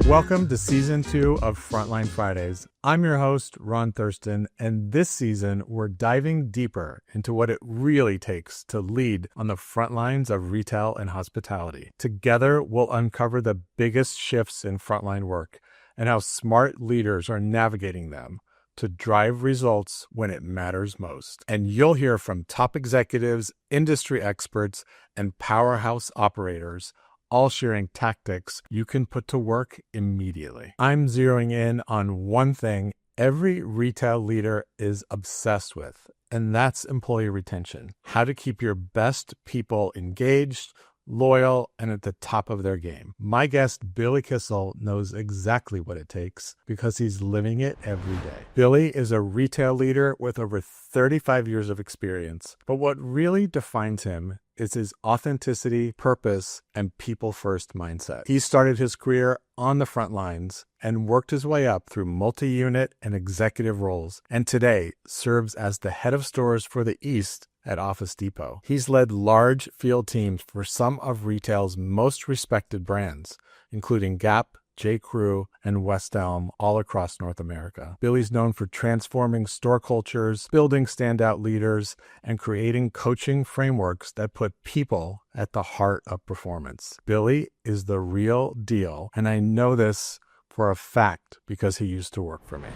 Welcome to Season 2 of Frontline Fridays. I'm your host, Ron Thurston, and this season we're diving deeper into what it really takes to lead on the front lines of retail and hospitality. Together, we'll uncover the biggest shifts in frontline work and how smart leaders are navigating them to drive results when it matters most. And you'll hear from top executives, industry experts, and powerhouse operators, all sharing tactics you can put to work immediately. I'm zeroing in on one thing every retail leader is obsessed with, and that's employee retention. How to keep your best people engaged, loyal, and at the top of their game. My guest, Billy Kissel, knows exactly what it takes because he's living it every day. Billy is a retail leader with over 35 years of experience, but what really defines him is his authenticity, purpose, and people-first mindset. He started his career on the front lines and worked his way up through multi-unit and executive roles, and today serves as the head of stores for the East at Office Depot. He's led large field teams for some of retail's most respected brands, including Gap, J.Crew, and West Elm all across North America. Billy's known for transforming store cultures, building standout leaders, and creating coaching frameworks that put people at the heart of performance. Billy is the real deal, and I know this for a fact because he used to work for me.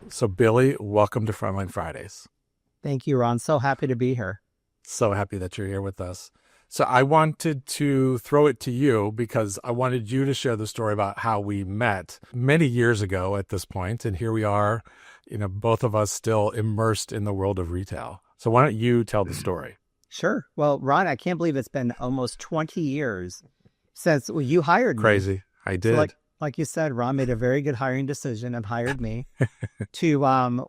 So Billy, welcome to Frontline Fridays. Thank you, Ron. So happy to be here. So happy that you're here with us. So I wanted to throw it to you because I wanted you to share the story about how we met many years ago at this point. And here we are, both of us still immersed in the world of retail. So why don't you tell the story? Sure. Well, Ron, I can't believe it's been almost 20 years since you hired me. Crazy. I did. So like you said, Ron made a very good hiring decision and hired me to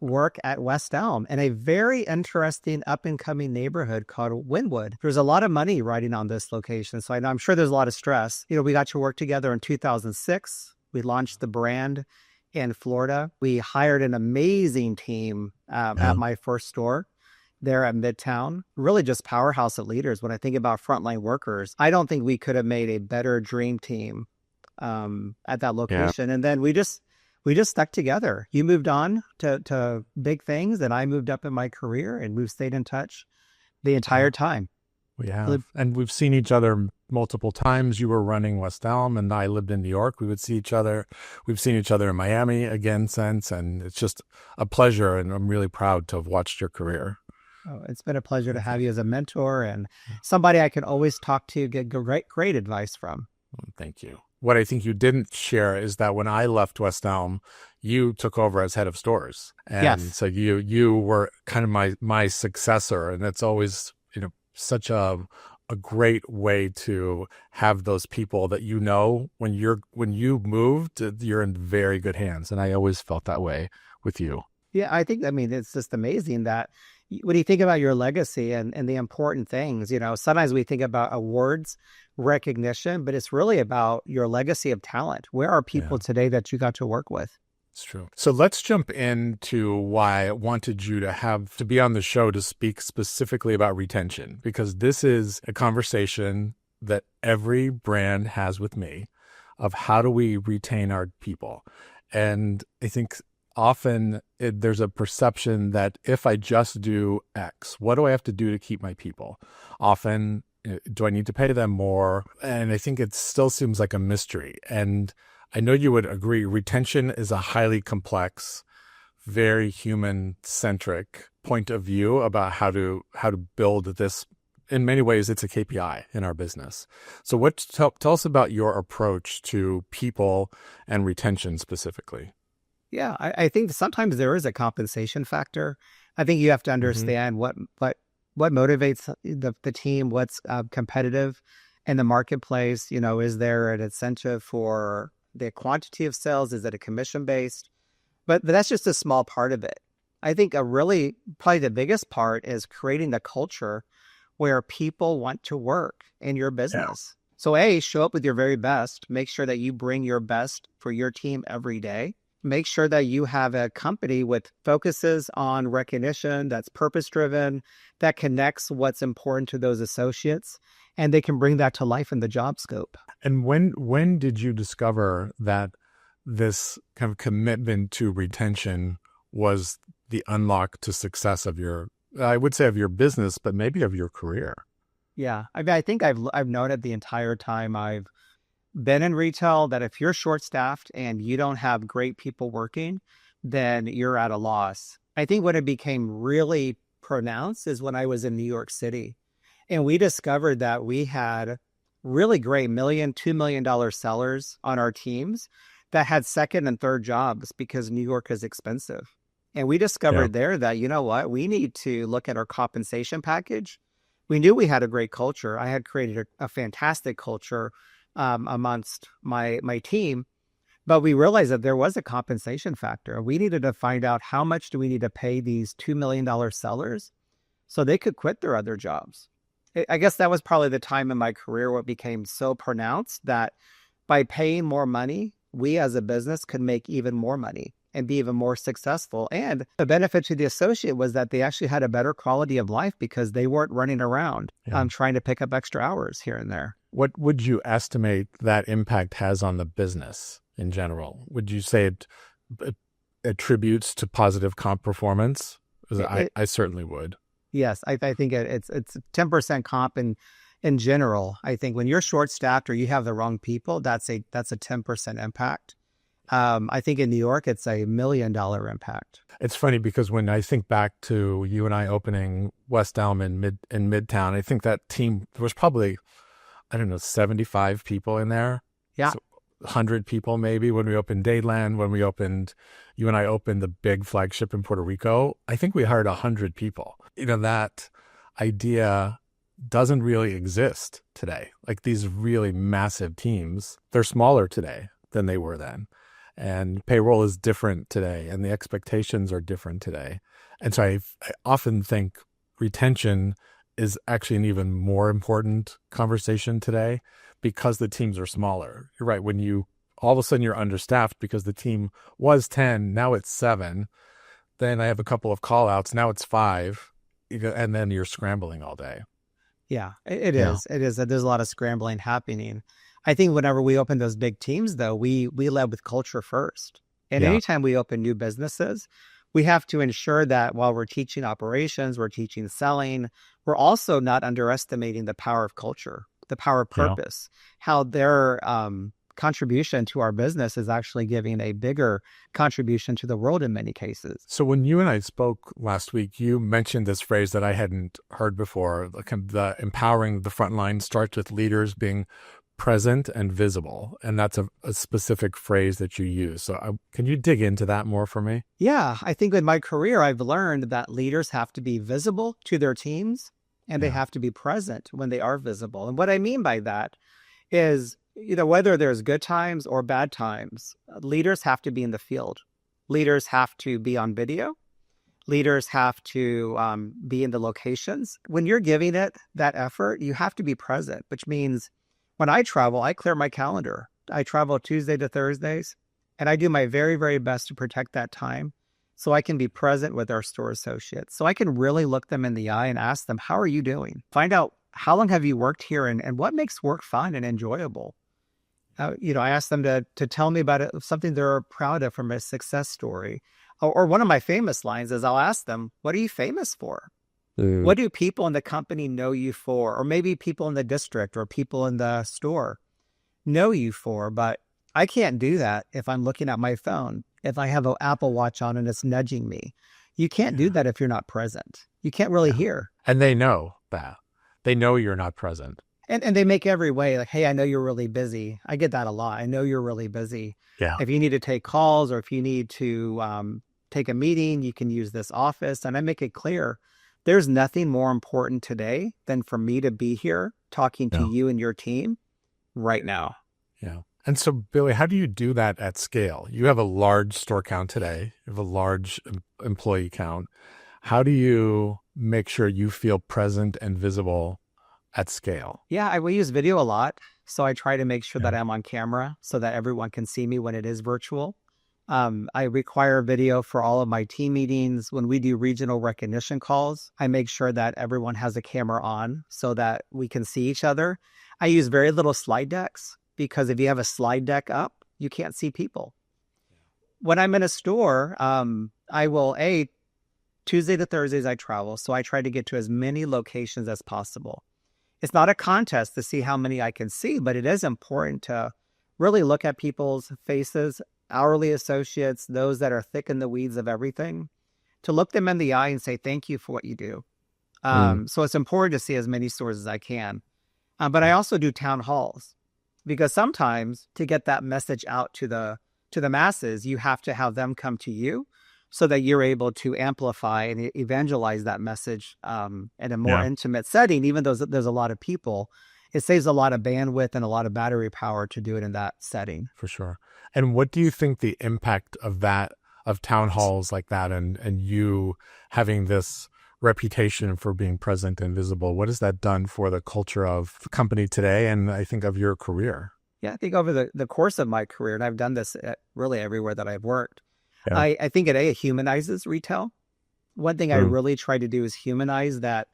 work at West Elm in a very interesting up-and-coming neighborhood called Wynwood. There's a lot of money riding on this location, so I'm sure there's a lot of stress. We got to work together in 2006. We launched the brand in Florida. We hired an amazing team at my first store there at Midtown. Really just powerhouse of leaders. When I think about frontline workers, I don't think we could have made a better dream team at that location. And then we just stuck together. You moved on to big things, and I moved up in my career, and we've stayed in touch the entire time. We have. And we've seen each other multiple times. You were running West Elm and I lived in New York. We would see each other. We've seen each other in Miami again since, and it's just a pleasure. And I'm really proud to have watched your career. Oh, it's been a pleasure to have you as a mentor and somebody I can always talk to, get great advice from. Thank you. What I think you didn't share is that when I left West Elm, you took over as head of stores. And so you were kind of my successor. And that's always, such a great way to have those people that when you moved, you're in very good hands. And I always felt that way with you. Yeah, it's just amazing that when you think about your legacy and the important things, sometimes we think about awards, recognition, but it's really about your legacy of talent. Where are people today that you got to work with? It's true. So let's jump into why I wanted you to be on the show to speak specifically about retention, because this is a conversation that every brand has with me of how do we retain our people. And I think often there's a perception that if I just do X, what do I have to do to keep my people? Often, do I need to pay them more? And I think it still seems like a mystery. And I know you would agree, retention is a highly complex, very human-centric point of view about how to build this. In many ways, it's a KPI in our business. So tell us about your approach to people and retention specifically. Yeah, I think sometimes there is a compensation factor. I think you have to understand what motivates the team, what's competitive in the marketplace. Is there an incentive for the quantity of sales? Is it a commission based? But that's just a small part of it. I think probably the biggest part is creating the culture where people want to work in your business. So show up with your very best. Make sure that you bring your best for your team every day. Make sure that you have a company with focuses on recognition, that's purpose-driven, that connects what's important to those associates, and they can bring that to life in the job scope. And when did you discover that this kind of commitment to retention was the unlock to success of your, I would say of your business, but maybe of your career. Yeah. I mean, I think I've known it the entire time I've been in retail that if you're short staffed and you don't have great people working, then you're at a loss. I think when it became really pronounced is when I was in New York City. And we discovered that we had really great $2 million sellers on our teams that had second and third jobs because New York is expensive. And we discovered there that, you know what, we need to look at our compensation package. We knew we had a great culture. I had created a fantastic culture amongst my team, but we realized that there was a compensation factor. We needed to find out how much do we need to pay these $2 million sellers so they could quit their other jobs. I guess that was probably the time in my career where it became so pronounced that by paying more money, we as a business could make even more money and be even more successful. And the benefit to the associate was that they actually had a better quality of life because they weren't running around trying to pick up extra hours here and there. What would you estimate that impact has on the business in general? Would you say it attributes to positive comp performance? I certainly would. Yes, I think it's 10% comp in general. I think when you're short staffed or you have the wrong people, that's a 10% impact. I think in New York, it's $1 million impact. It's funny because when I think back to you and I opening West Elm in Midtown, I think that team, there was probably, 75 people in there. Yeah. So 100 people maybe when we opened Dayland, you and I opened the big flagship in Puerto Rico. I think we hired 100 people. That idea doesn't really exist today. Like these really massive teams, they're smaller today than they were then. And payroll is different today and the expectations are different today. And so I often think retention is actually an even more important conversation today because the teams are smaller. You're right. When you all of a sudden you're understaffed because the team was 10, now it's 7. Then I have a couple of call outs, now it's 5, and then you're scrambling all day. Yeah, it is. It is. There's a lot of scrambling happening. I think whenever we open those big teams, though, we led with culture first. And anytime we open new businesses, we have to ensure that while we're teaching operations, we're teaching selling, we're also not underestimating the power of culture, the power of purpose, how their contribution to our business is actually giving a bigger contribution to the world in many cases. So when you and I spoke last week, you mentioned this phrase that I hadn't heard before, the empowering the front line starts with leaders being present and visible. And that's a specific phrase that you use. So can you dig into that more for me? Yeah, I think in my career, I've learned that leaders have to be visible to their teams and they have to be present when they are visible. And what I mean by that is, whether there's good times or bad times, leaders have to be in the field. Leaders have to be on video. Leaders have to be in the locations. When you're giving it that effort, you have to be present, which means when I travel, I clear my calendar. I travel Tuesday to Thursdays, and I do my very, very best to protect that time so I can be present with our store associates. So I can really look them in the eye and ask them, how are you doing? Find out, how long have you worked here and what makes work fun and enjoyable? I ask them to tell me about something they're proud of from a success story. Or one of my famous lines is I'll ask them, what are you famous for? What do people in the company know you for? Or maybe people in the district or people in the store know you for, but I can't do that if I'm looking at my phone, if I have an Apple Watch on and it's nudging me. You can't do that if you're not present. You can't really hear. And they know that. They know you're not present. And they make every way like, hey, I know you're really busy. I get that a lot. I know you're really busy. Yeah. If you need to take calls or if you need to take a meeting, you can use this office. And I make it clear, there's nothing more important today than for me to be here talking to you and your team right now. Yeah. And so, Billy, how do you do that at scale? You have a large store count today. You have a large employee count. How do you make sure you feel present and visible at scale? Yeah, we use video a lot. So I try to make sure that I'm on camera so that everyone can see me when it is virtual. I require video for all of my team meetings. When we do regional recognition calls, I make sure that everyone has a camera on so that we can see each other. I use very little slide decks because if you have a slide deck up, you can't see people. when I'm in a store, I will, Tuesday to Thursdays I travel. So I try to get to as many locations as possible. It's not a contest to see how many I can see, but it is important to really look at people's faces, hourly associates, those that are thick in the weeds of everything, to look them in the eye and say, thank you for what you do. So it's important to see as many stores as I can. But I also do town halls, because sometimes to get that message out to the masses, you have to have them come to you so that you're able to amplify and evangelize that message in a more intimate setting. Even though there's a lot of people, it saves a lot of bandwidth and a lot of battery power to do it in that setting. For sure. And what do you think the impact of that, of town halls like that, and you having this reputation for being present and visible, what has that done for the culture of the company today, and I think of your career? Yeah, I think over the course of my career, and I've done this really everywhere that I've worked, Yeah. I think it humanizes retail. One thing I really try to do is humanize that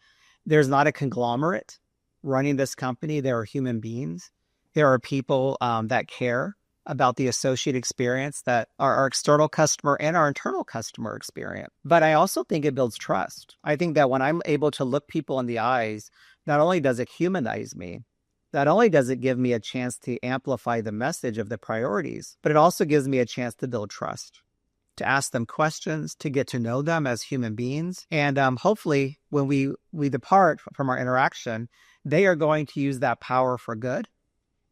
there's not a conglomerate running this company. There are human beings. There are people that care about the associate experience, that are our external customer and our internal customer experience. But I also think it builds trust. I think that when I'm able to look people in the eyes, not only does it humanize me, not only does it give me a chance to amplify the message of the priorities, but it also gives me a chance to build trust, to ask them questions, to get to know them as human beings. And hopefully when we depart from our interaction, they are going to use that power for good.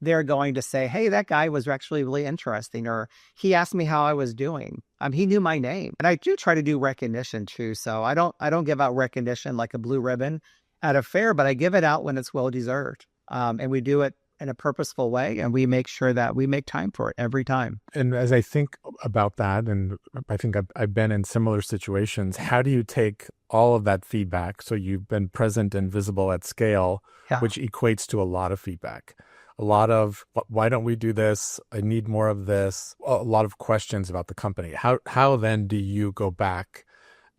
They're going to say, hey, that guy was actually really interesting, or he asked me how I was doing. He knew my name. And I do try to do recognition too. So I don't give out recognition like a blue ribbon at a fair, but I give it out when it's well-deserved. And we do it in a purposeful way, and we make sure that we make time for it every time. And as I think about that, and I think I've been in similar situations, how do you take all of that feedback? So you've been present and visible at scale, which equates to a lot of feedback. A lot of, why don't we do this? I need more of this. A lot of questions about the company. How then do you go back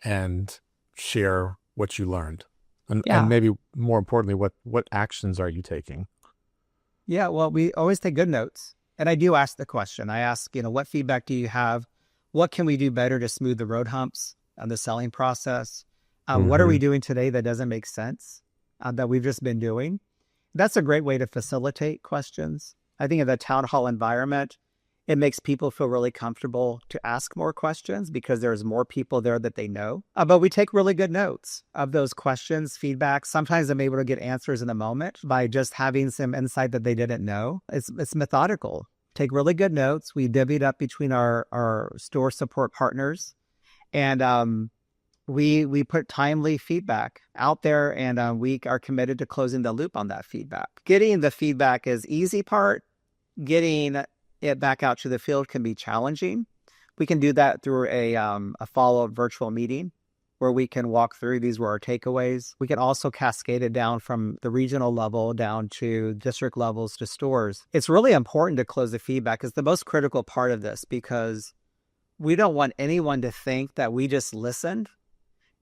and share what you learned? And maybe more importantly, what actions are you taking? Yeah, well, we always take good notes. And I do ask the question. I ask, what feedback do you have? What can we do better to smooth the road humps on the selling process? What are we doing today that doesn't make sense that we've just been doing? That's a great way to facilitate questions. I think in the town hall environment, it makes people feel really comfortable to ask more questions because there's more people there that they know. But we take really good notes of those questions, feedback. Sometimes I'm able to get answers in the moment by just having some insight that they didn't know. It's methodical. Take really good notes. We divvy it up between our store support partners. And we put timely feedback out there, and we are committed to closing the loop on that feedback. Getting the feedback is easy part. Getting it back out to the field can be challenging. We can do that through a follow-up virtual meeting where we can walk through, these were our takeaways. We can also cascade it down from the regional level down to district levels to stores. It's really important to close the feedback. It's the most critical part of this, because we don't want anyone to think that we just listened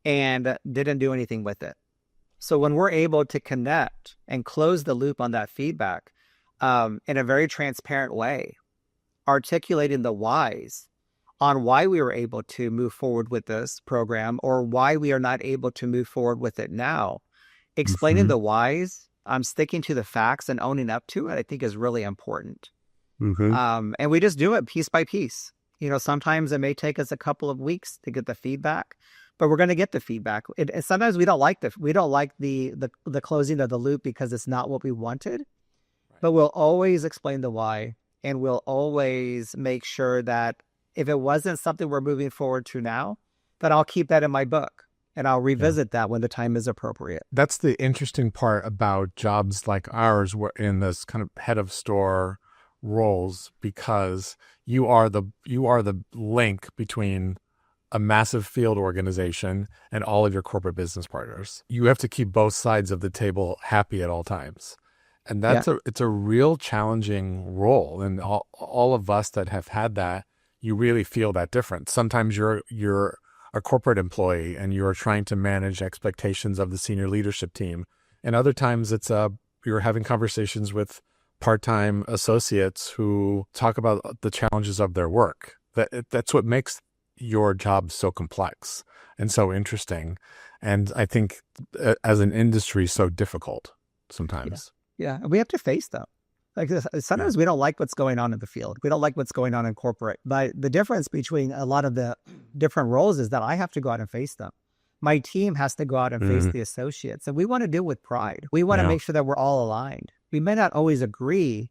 and didn't do anything with it. So when we're able to connect and close the loop on that feedback in a very transparent way, articulating the whys on why we were able to move forward with this program or why we are not able to move forward with it now, explaining the whys, sticking to the facts and owning up to it, I think is really important. And we just do it piece by piece. Sometimes it may take us a couple of weeks to get the feedback, but we're going to get the feedback. Sometimes we don't like the closing of the loop because it's not what we wanted, but we'll always explain the why, and we'll always make sure that if it wasn't something we're moving forward to now, then I'll keep that in my book and I'll revisit that when the time is appropriate. That's the interesting part about jobs like ours, we're in this kind of head of store roles, because you are the link between a massive field organization and all of your corporate business partners. You have to keep both sides of the table happy at all times. And it's a real challenging role. And all of us that have had that, you really feel that difference. Sometimes you're a corporate employee and you're trying to manage expectations of the senior leadership team. And other times you're having conversations with part-time associates who talk about the challenges of their work. That's what makes your job so complex and so interesting. And I think as an industry, so difficult sometimes. Yeah. We have to face them. Like sometimes we don't like what's going on in the field. We don't like what's going on in corporate. But the difference between a lot of the different roles is that I have to go out and face them. My team has to go out and face the associates. And we want to do it with pride. We want to make sure that we're all aligned. We may not always agree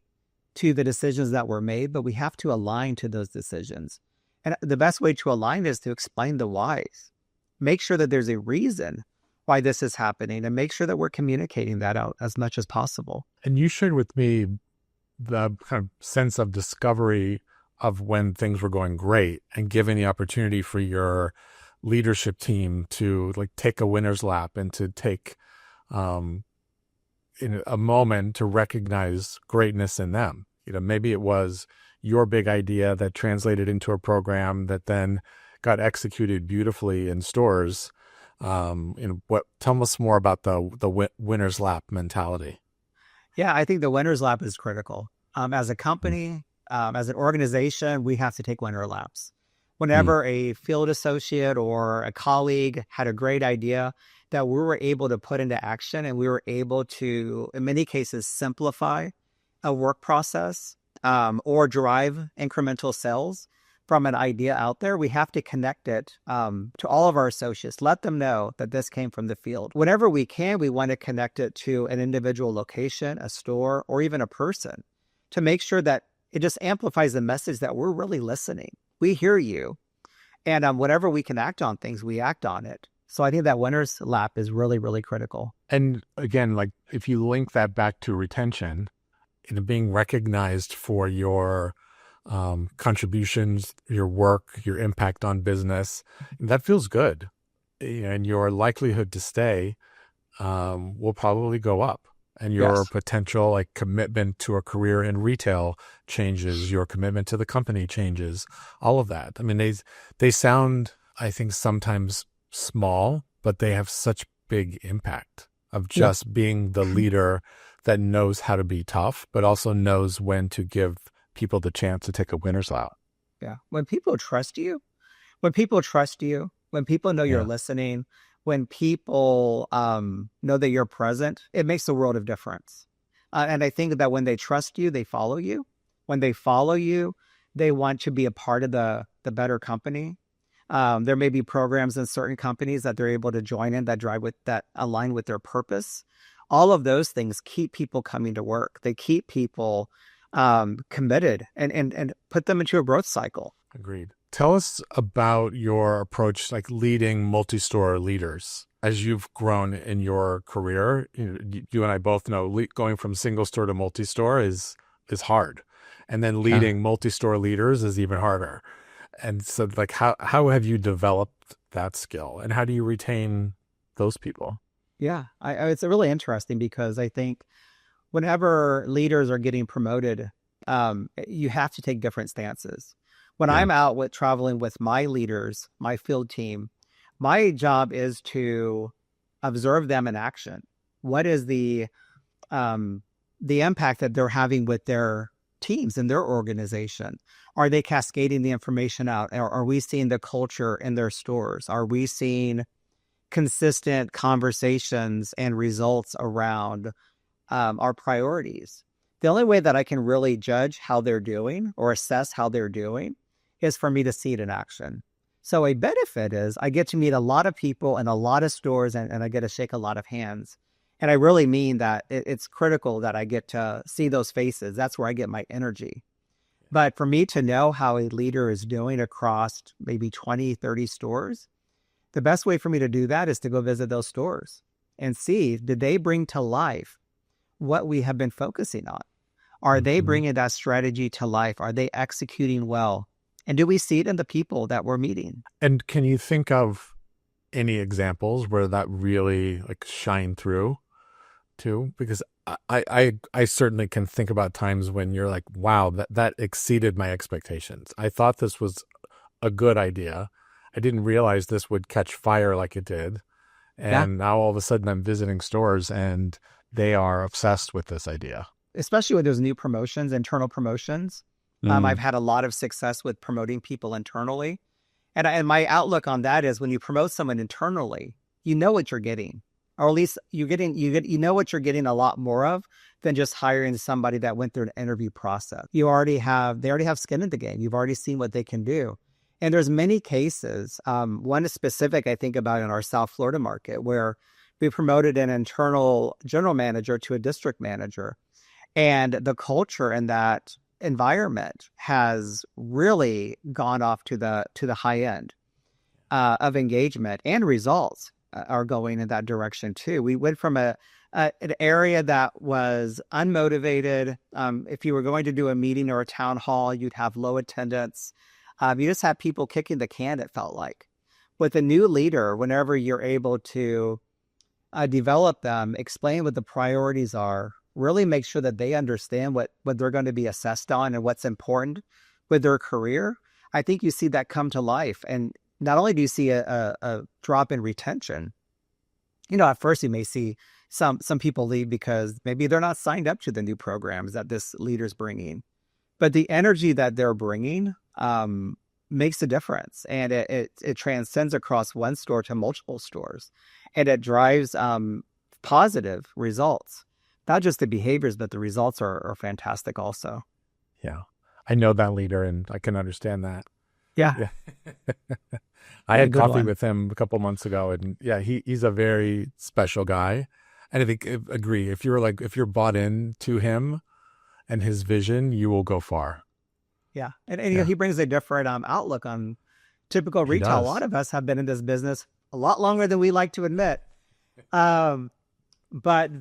to the decisions that were made, but we have to align to those decisions. And the best way to align is to explain the whys. Make sure that there's a reason why this is happening and make sure that we're communicating that out as much as possible. And you shared with me the kind of sense of discovery of when things were going great and giving the opportunity for your leadership team to like take a winner's lap and to take in a moment to recognize greatness in them. Maybe it was your big idea that translated into a program that then got executed beautifully in stores. Tell us more about the winner's lap mentality. Yeah, I think the winner's lap is critical. As a company, as an organization, we have to take winner laps. Whenever a field associate or a colleague had a great idea that we were able to put into action and we were able to, in many cases, simplify a work process or drive incremental sales from an idea out there, we have to connect it to all of our associates. Let them know that this came from the field. Whenever we can, we want to connect it to an individual location, a store, or even a person to make sure that it just amplifies the message that we're really listening. We hear you. And whenever we can act on things, we act on it. So I think that winner's lap is really, really critical. And again, like if you link that back to retention, being recognized for your contributions, your work, your impact on business, that feels good. And your likelihood to stay will probably go up. And your potential like commitment to a career in retail changes, your commitment to the company changes, all of that. I mean, they sound, I think, sometimes small, but they have such big impact of just being the leader that knows how to be tough, but also knows when to give people the chance to take a winner's lap. Yeah. When people trust you, when people know you're listening, when people know that you're present, it makes a world of difference. And I think that when they trust you, they follow you. When they follow you, they want to be a part of the better company. There may be programs in certain companies that they're able to join in that align with their purpose. All of those things keep people coming to work. They keep people committed and put them into a growth cycle. Agreed. Tell us about your approach, like leading multi-store leaders. As you've grown in your career, you and I both know going from single store to multi-store is hard. And then leading multi-store leaders is even harder. And so like, how have you developed that skill and how do you retain those people? Yeah, it's really interesting because I think whenever leaders are getting promoted, you have to take different stances. When I'm out traveling with my leaders, my field team, my job is to observe them in action. What is the impact that they're having with their teams in their organization? Are they cascading the information out? Are we seeing the culture in their stores? Are we seeing consistent conversations and results around our priorities? The only way that I can really judge how they're doing or assess how they're doing is for me to see it in action. So a benefit is I get to meet a lot of people in a lot of stores and I get to shake a lot of hands. And I really mean that it's critical that I get to see those faces. That's where I get my energy. But for me to know how a leader is doing across maybe 20, 30 stores, the best way for me to do that is to go visit those stores and see, did they bring to life what we have been focusing on? Are they bringing that strategy to life? Are they executing well? And do we see it in the people that we're meeting? And can you think of any examples where that really like shine through too? Because I certainly can think about times when you're like, wow, that exceeded my expectations. I thought this was a good idea. I didn't realize this would catch fire like it did. And now all of a sudden I'm visiting stores and they are obsessed with this idea. Especially when there's new promotions, internal promotions. I've had a lot of success with promoting people internally. And my outlook on that is when you promote someone internally, you know what you're getting, or at least you know what you're getting a lot more of than just hiring somebody that went through an interview process. They already have skin in the game. You've already seen what they can do. And there's many cases. One is specific I think about in our South Florida market where we promoted an internal general manager to a district manager. And the culture in that environment has really gone off to the high end of engagement, and results are going in that direction too. We went from an area that was unmotivated. If you were going to do a meeting or a town hall, you'd have low attendance. You just had people kicking the can, it felt like. With a new leader, whenever you're able to develop them, explain what the priorities are, really make sure that they understand what they're going to be assessed on and what's important with their career, I think you see that come to life. And not only do you see a drop in retention, at first you may see some people leave because maybe they're not signed up to the new programs that this leader's bringing. But the energy that they're bringing makes a difference. And it transcends across one store to multiple stores. And it drives positive results. Not just the behaviors, but the results are fantastic also. Yeah. I know that leader and I can understand that. Yeah. I had coffee with him a couple months ago, and yeah, he's a very special guy. And I think agree. If you're bought in to him and his vision, you will go far. Yeah. And he brings a different outlook on typical retail. A lot of us have been in this business a lot longer than we like to admit. But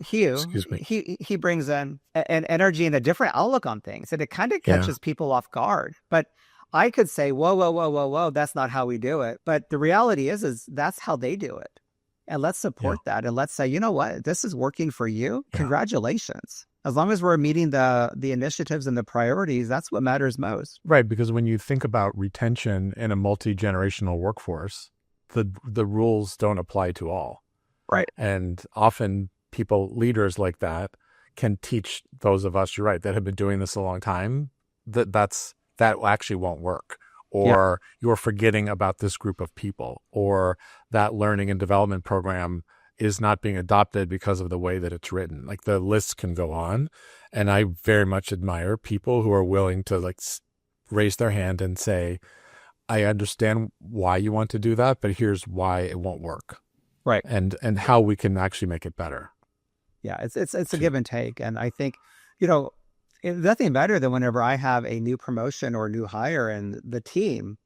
Hugh, he brings in an energy and a different outlook on things, and it kind of catches people off guard. But I could say, whoa, that's not how we do it. But the reality is that's how they do it. And let's support that. And let's say, you know what, this is working for you. Yeah. Congratulations. As long as we're meeting the initiatives and the priorities, that's what matters most. Right. Because when you think about retention in a multi-generational workforce, the rules don't apply to all. Right. And often leaders like that can teach those of us, you're right, that have been doing this a long time, that actually won't work. Or you're forgetting about this group of people, or that learning and development program is not being adopted because of the way that it's written. Like the list can go on. And I very much admire people who are willing to raise their hand and say, I understand why you want to do that, but here's why it won't work. Right. And how we can actually make it better. Yeah, it's a give and take. And I think, nothing better than whenever I have a new promotion or a new hire and the team,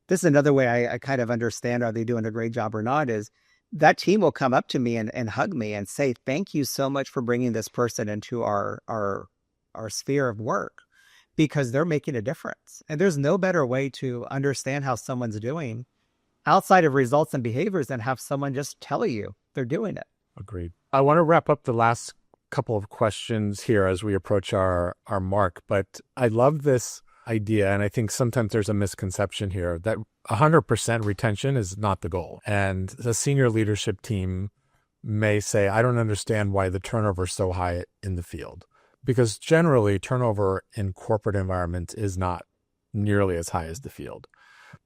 this is another way I kind of understand, are they doing a great job or not, is that team will come up to me and hug me and say, thank you so much for bringing this person into our sphere of work, because they're making a difference. And there's no better way to understand how someone's doing outside of results and behaviors than have someone just tell you they're doing it. Agreed. I want to wrap up the last couple of questions here as we approach our mark, but I love this idea, and I think sometimes there's a misconception here that 100% retention is not the goal. And the senior leadership team may say, I don't understand why the turnover is so high in the field. Because generally turnover in corporate environments is not nearly as high as the field.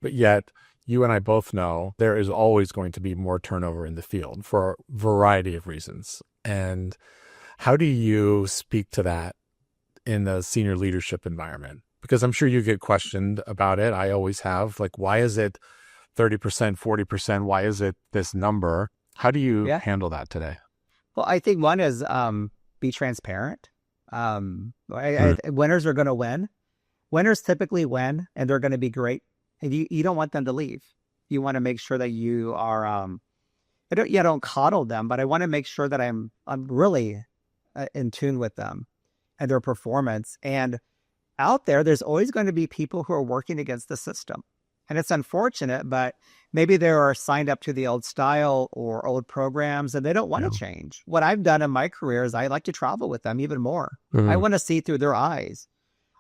But yet you and I both know there is always going to be more turnover in the field for a variety of reasons. And how do you speak to that in the senior leadership environment? Because I'm sure you get questioned about it. I always have, why is it 30%, 40%? Why is it this number? How do you handle that today? Well, I think one is be transparent. Winners are going to win. Winners typically win, and they're going to be great. And you don't want them to leave. You want to make sure that you are, I don't coddle them, but I want to make sure that I'm really in tune with them and their performance. And out there's always going to be people who are working against the system. And it's unfortunate, but maybe they are signed up to the old style or old programs and they don't want to change. What I've done in my career is I like to travel with them even more. Mm-hmm. I want to see through their eyes.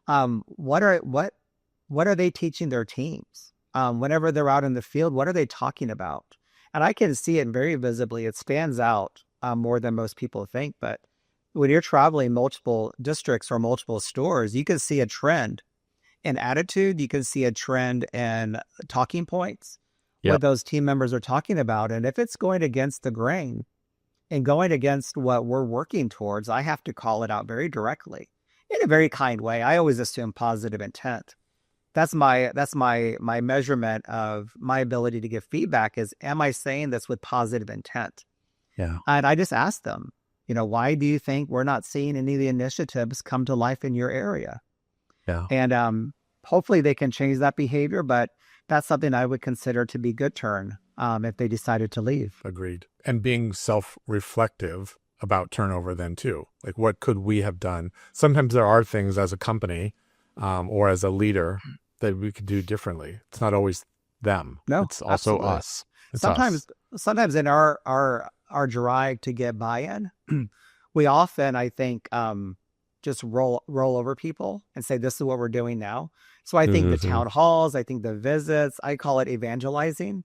What are they teaching their teams? Whenever they're out in the field, what are they talking about? And I can see it very visibly. It stands out more than most people think. But when you're traveling multiple districts or multiple stores, you can see a trend in attitude. You can see a trend in talking points, what those team members are talking about. And if it's going against the grain and going against what we're working towards, I have to call it out very directly in a very kind way. I always assume positive intent. That's my measurement of my ability to give feedback is, am I saying this with positive intent? Yeah. And I just asked them, why do you think we're not seeing any of the initiatives come to life in your area? Yeah. And hopefully they can change that behavior, but that's something I would consider to be good turn if they decided to leave. Agreed. And being self-reflective about turnover then too. Like, what could we have done? Sometimes there are things as a company or as a leader that we could do differently. It's not always them. No, it's also absolutely. us. It's us. Sometimes in our drive to get buy-in, we often, I think, just roll over people and say, this is what we're doing now. So I think the town halls, I think the visits, I call it evangelizing.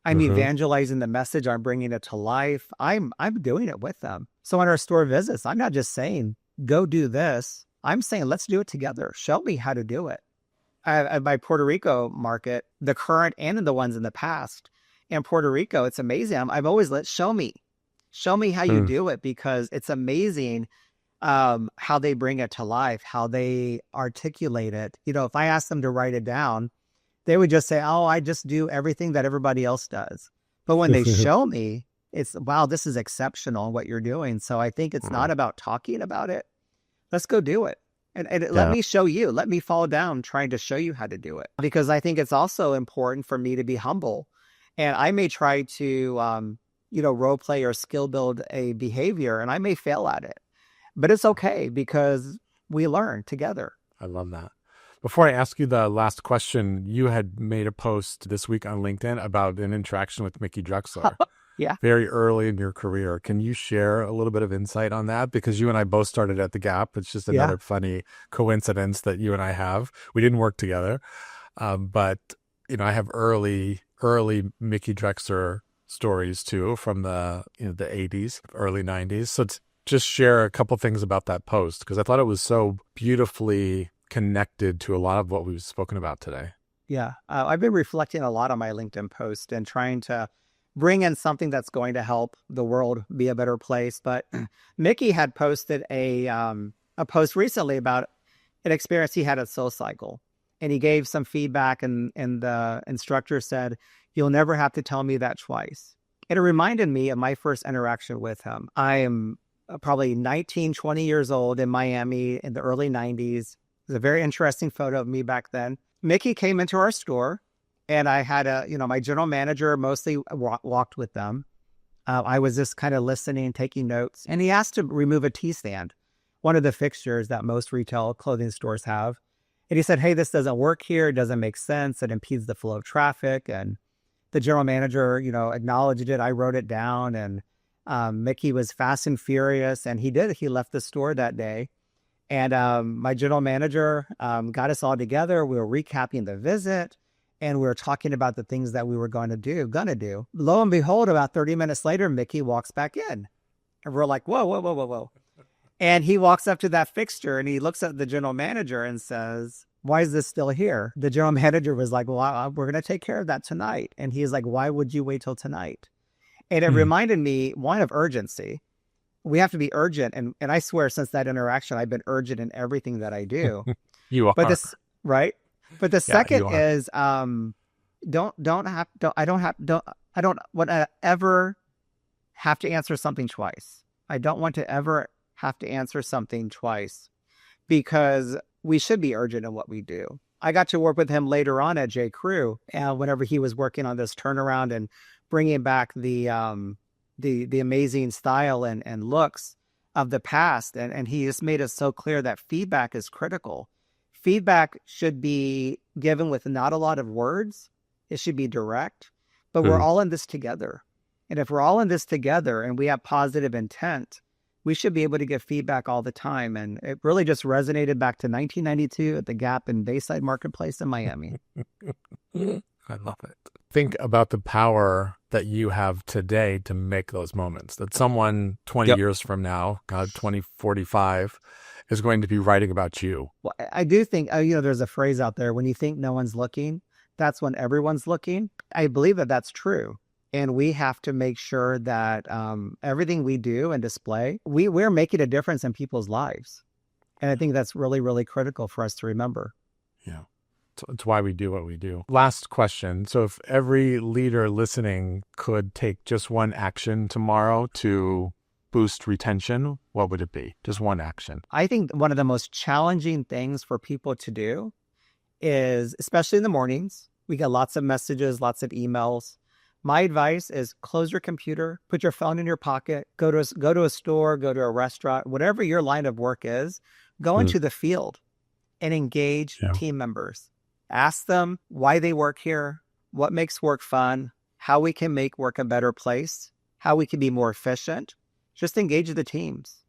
I'm evangelizing the message. I'm bringing it to life. I'm doing it with them. So on our store visits, I'm not just saying, go do this. I'm saying, let's do it together. Show me how to do it. At my Puerto Rico market, the current and the ones in the past, in Puerto Rico, it's amazing. I've always show me how you do it, because it's amazing how they bring it to life, how they articulate it. If I ask them to write it down, they would just say, oh, I just do everything that everybody else does. But when they show me, it's, wow, this is exceptional in what you're doing. So I think it's not about talking about it. Let's go do it. And let me show you. Let me fall down trying to show you how to do it. Because I think it's also important for me to be humble. And I may try to, role play or skill build a behavior, and I may fail at it. But it's okay, because we learn together. I love that. Before I ask you the last question, you had made a post this week on LinkedIn about an interaction with Mickey Drexler. Yeah. Very early in your career. Can you share a little bit of insight on that? Because you and I both started at the Gap. It's just another funny coincidence that you and I have. We didn't work together. But, I have early Mickey Drexler stories too from the 80s, early 90s. So just share a couple things about that post, because I thought it was so beautifully connected to a lot of what we've spoken about today. Yeah. I've been reflecting a lot on my LinkedIn post and trying to bring in something that's going to help the world be a better place. But Mickey had posted a post recently about an experience he had at SoulCycle. And he gave some feedback, and the instructor said, you'll never have to tell me that twice. And it reminded me of my first interaction with him. I am probably 19, 20 years old in Miami in the early 90s. It was a very interesting photo of me back then. Mickey came into our store, and I had my general manager mostly walked with them. I was just kind of listening, taking notes, and he asked to remove a tea stand, one of the fixtures that most retail clothing stores have. And he said, hey, this doesn't work here. It doesn't make sense. It impedes the flow of traffic. And the general manager, acknowledged it. I wrote it down, and Mickey was fast and furious, and he did. He left the store that day. And my general manager got us all together. We were recapping the visit, and we were talking about the things that we were going to do. Lo and behold, about 30 minutes later, Mickey walks back in. And we're like, whoa. And he walks up to that fixture, and he looks at the general manager and says, why is this still here? The general manager was like, well, we're going to take care of that tonight. And he's like, why would you wait till tonight? And it reminded me, one, of urgency. We have to be urgent. And I swear, since that interaction, I've been urgent in everything that I do. You are. But right? But the second is, I don't want to ever have to answer something twice. I don't want to ever have to answer something twice, because we should be urgent in what we do. I got to work with him later on at J.Crew, whenever he was working on this turnaround and bringing back the amazing style and looks of the past. And he just made it so clear that feedback is critical. Feedback should be given with not a lot of words. It should be direct, but we're all in this together. And if we're all in this together and we have positive intent, we should be able to give feedback all the time. And it really just resonated back to 1992 at the Gap in Bayside Marketplace in Miami. I love it. Think about the power that you have today to make those moments, that someone 20 years from now, God, 2045, is going to be writing about you. Well, I do think, there's a phrase out there, when you think no one's looking, that's when everyone's looking. I believe that that's true. And we have to make sure that everything we do and display, we're making a difference in people's lives. And I think that's really, really critical for us to remember. Yeah. It's why we do what we do. Last question. So if every leader listening could take just one action tomorrow to boost retention, what would it be? Just one action. I think one of the most challenging things for people to do is, especially in the mornings, we get lots of messages, lots of emails. My advice is close your computer, put your phone in your pocket, go to a store, go to a restaurant, whatever your line of work is, go into the field and engage team members. Ask them why they work here, what makes work fun, how we can make work a better place, how we can be more efficient. Just engage the teams.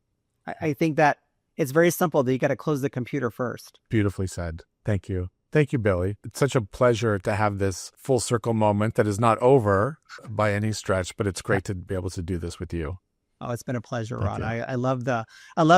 I think that it's very simple that you got to close the computer first. Beautifully said. Thank you. Thank you, Billy. It's such a pleasure to have this full circle moment that is not over by any stretch, but it's great to be able to do this with you. Oh, it's been a pleasure, Ron. I love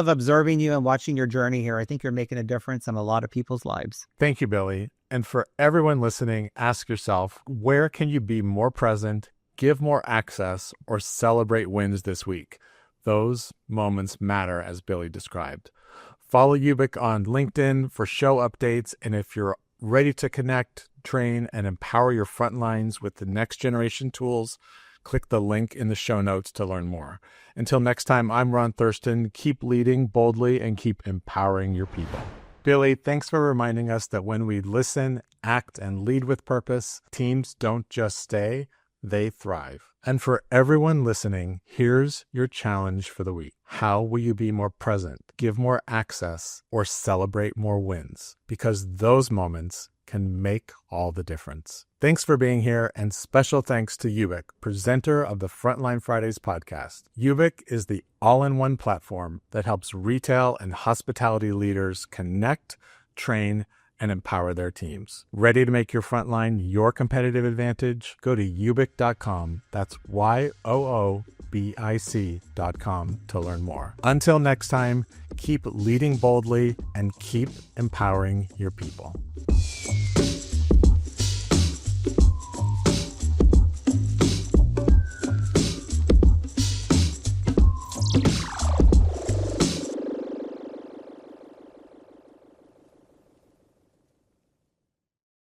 observing you and watching your journey here. I think you're making a difference in a lot of people's lives. Thank you, Billy. And for everyone listening, ask yourself, where can you be more present, give more access, or celebrate wins this week? Those moments matter, as Billy described. Follow Ubik on LinkedIn for show updates. And if you're ready to connect, train, and empower your front lines with the next generation tools, click the link in the show notes to learn more. Until next time, I'm Ron Thurston. Keep leading boldly and keep empowering your people. Billy, thanks for reminding us that when we listen, act, and lead with purpose, teams don't just stay, they thrive. And for everyone listening, here's your challenge for the week. How will you be more present, give more access, or celebrate more wins? Because those moments can make all the difference. Thanks for being here, and special thanks to Ubik, presenter of the Frontline Fridays podcast. Ubik is the all-in-one platform that helps retail and hospitality leaders connect, train, and empower their teams. Ready to make your frontline your competitive advantage? Go to ubik.com. That's YOOBIC.com to learn more. Until next time, keep leading boldly and keep empowering your people.